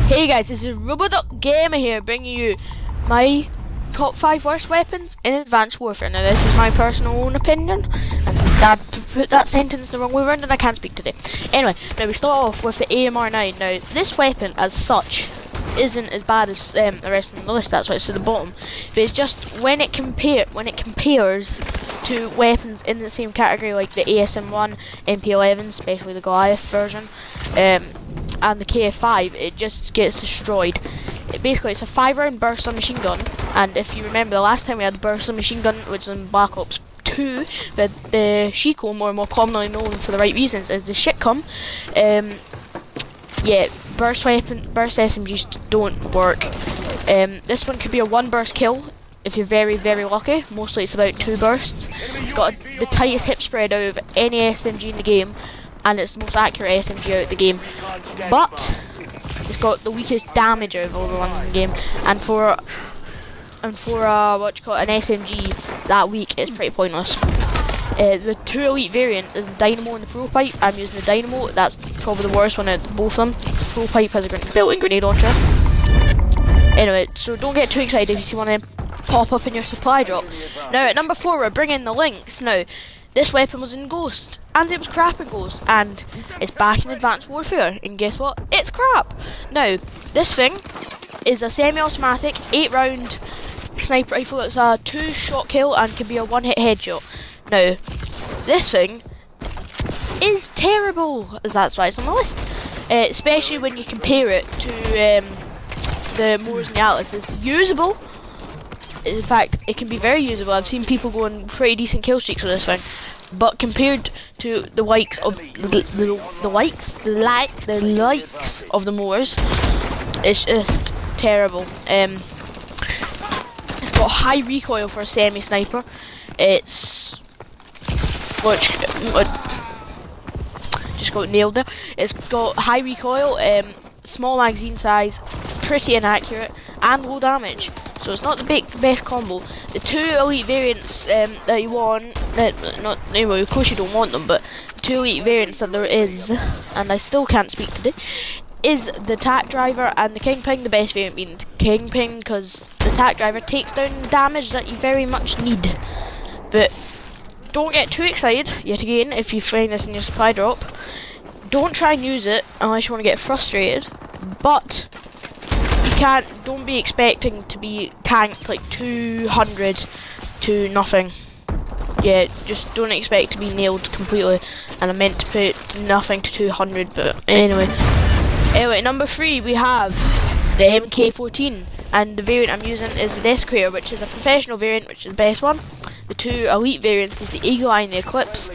Hey guys, this is Roboduck Gamer here, bringing you my top 5 worst weapons in Advanced Warfare. Now this is my personal own opinion, and Dad put that sentence the wrong way around and I can't speak today. Anyway, now we start off with the AMR9. Now this weapon as such isn't as bad as the rest of the list, that's why it's at the bottom. But it's just when it compares to weapons in the same category like the ASM1, MP11, especially the Goliath version, and the KF5, it just gets destroyed. Basically, it's a 5-round burst submachine gun, and if you remember the last time we had the burst submachine gun, which was in Black Ops 2, but the Shicom, or more commonly known for the right reasons, is the Shitcom. Yeah, burst SMGs don't work. This one could be a 1-burst kill if you're very, very lucky. Mostly it's about 2 bursts. It's got the tightest hip spread out of any SMG in the game, and it's the most accurate SMG out of the game, but it's got the weakest damage out of all the ones in the game, and for an SMG that weak, it's pretty pointless. The 2 elite variants is the Dynamo and the Pro Pipe. I'm using the Dynamo, that's probably the worst one out of both of them. Pro Pipe has a built-in grenade launcher. Anyway, so don't get too excited if you see one of them pop up in your supply drop. Now at number 4 we're bringing the Lynx. Now this weapon was in Ghost, and it was crap in Ghost, and it's back in Advanced Warfare, and guess what? It's crap! Now, this thing is a semi-automatic 8-round sniper rifle that's a 2-shot kill and can be a 1-hit headshot. Now, this thing is terrible, as that's why it's on the list. Especially when you compare it to the Moors and the Atlas. It's usable. In fact, it can be very usable. I've seen people go on pretty decent kill streaks with this thing, but compared to the likes of the likes of the Moors, it's just terrible. It's got high recoil for a semi-sniper. It's just got nailed there. It's got high recoil, small magazine size, pretty inaccurate, and low damage. So it's not the best combo. The 2 elite variants that you want, anyway, of course you don't want them, but the 2 elite variants that there is, and I still can't speak today, is the TAC Driver and the Kingpin. The best variant being the Kingpin, because the TAC Driver takes down damage that you very much need. But don't get too excited, yet again, if you find this in your supply drop. Don't try and use it unless you want to get frustrated, but don't be expecting to be tanked like 200 to nothing. Yeah, just don't expect to be nailed completely, and I meant to put nothing to 200, but anyway. Anyway, number 3 we have the MK14, and the variant I'm using is the Desecrator, which is a professional variant, which is the best one. The 2 elite variants is the Eagle Eye and the Eclipse,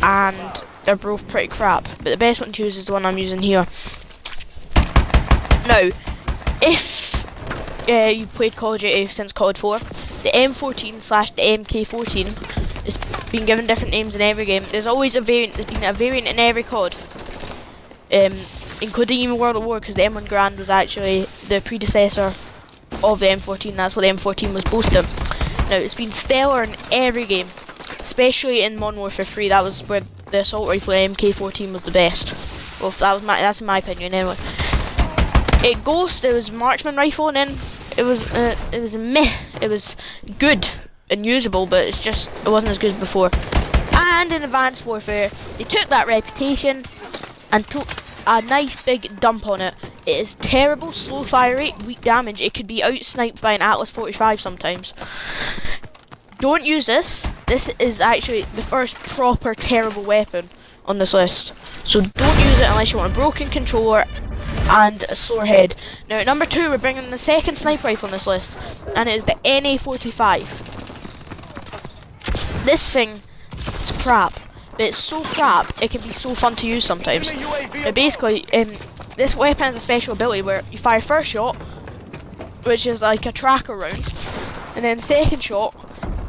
and they're both pretty crap, but the best one to use is the one I'm using here. Now, if you've played Call of Duty since COD 4, the M14 / the MK14 has been given different names in every game. There's always a variant. There's been a variant in every COD, including even World at War, because the M1 Garand was actually the predecessor of the M14. That's what the M14 was boasting. Now it's been stellar in every game, especially in Modern Warfare 3. That was where the assault rifle MK14 was the best. Well, that's in my opinion anyway. At Ghost, there was marksman rifle, and then it was a meh. It was good and usable, but it wasn't as good as before. And in Advanced Warfare, they took that reputation and took a nice big dump on it. It is terrible, slow fire rate, weak damage. It could be out-sniped by an Atlas 45 sometimes. Don't use this. This is actually the first proper terrible weapon on this list. So don't use it unless you want a broken controller and a sore head. Now at number 2 we're bringing the second sniper rifle on this list, and it is the NA45. This thing is crap, but it's so crap it can be so fun to use sometimes. Now basically, this weapon has a special ability where you fire first shot, which is like a tracker round, and then second shot,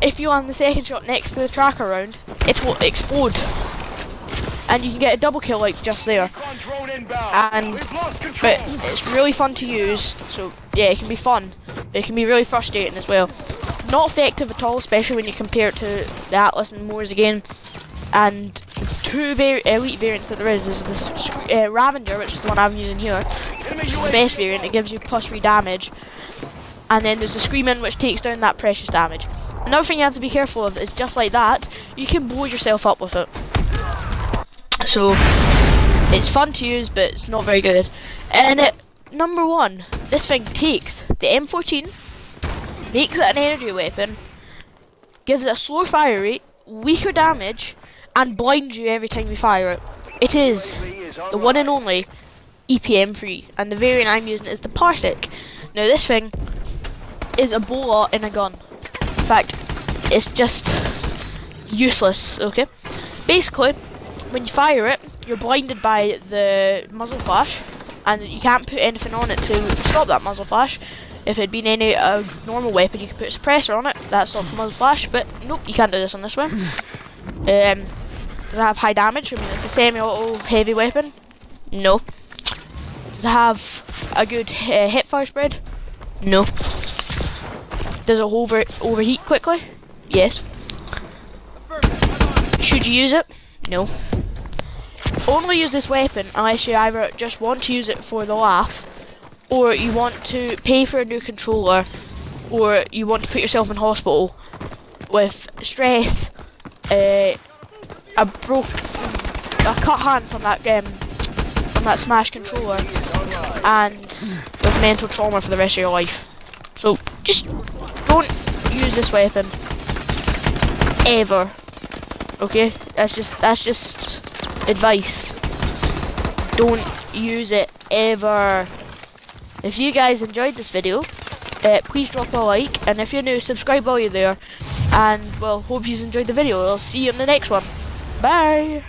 if you land the second shot next to the tracker round, it will explode, and you can get a double kill like just there. But it's really fun to use, so yeah, it can be fun. It can be really frustrating as well. Not effective at all, especially when you compare it to the Atlas and Moors again. And two elite variants that there is. There's this Ravager, which is the one I'm using here, which is the best variant. It gives you +3 damage. And then there's the Screaming, which takes down that precious damage. Another thing you have to be careful of is just like that, you can blow yourself up with it. So it's fun to use, but it's not very good. And number 1, this thing takes the M14, makes it an energy weapon, gives it a slower fire rate, weaker damage, and blinds you every time you fire it. It is the one and only EPM3, and the variant I'm using is the Parsec. Now this thing is a bullet in a gun. In fact, it's just useless, okay? Basically, when you fire it, you're blinded by the muzzle flash, and you can't put anything on it to stop that muzzle flash. If it had been any normal weapon, you could put a suppressor on it, that stops the muzzle flash, but nope, you can't do this on this one. Does it have high damage? I mean, it's a semi-auto heavy weapon. No. Does it have a good hip fire spread? No. Does it overheat quickly? Yes. Should you use it? No. Only use this weapon unless you either just want to use it for the laugh, or you want to pay for a new controller, or you want to put yourself in hospital with stress, a cut hand from that Smash controller, and with mental trauma for the rest of your life. So just don't use this weapon ever. Okay, that's just advice. Don't use it ever. If you guys enjoyed this video, please drop a like, and if you're new, subscribe while you're there. And well, hope you enjoyed the video. I'll see you in the next one. Bye.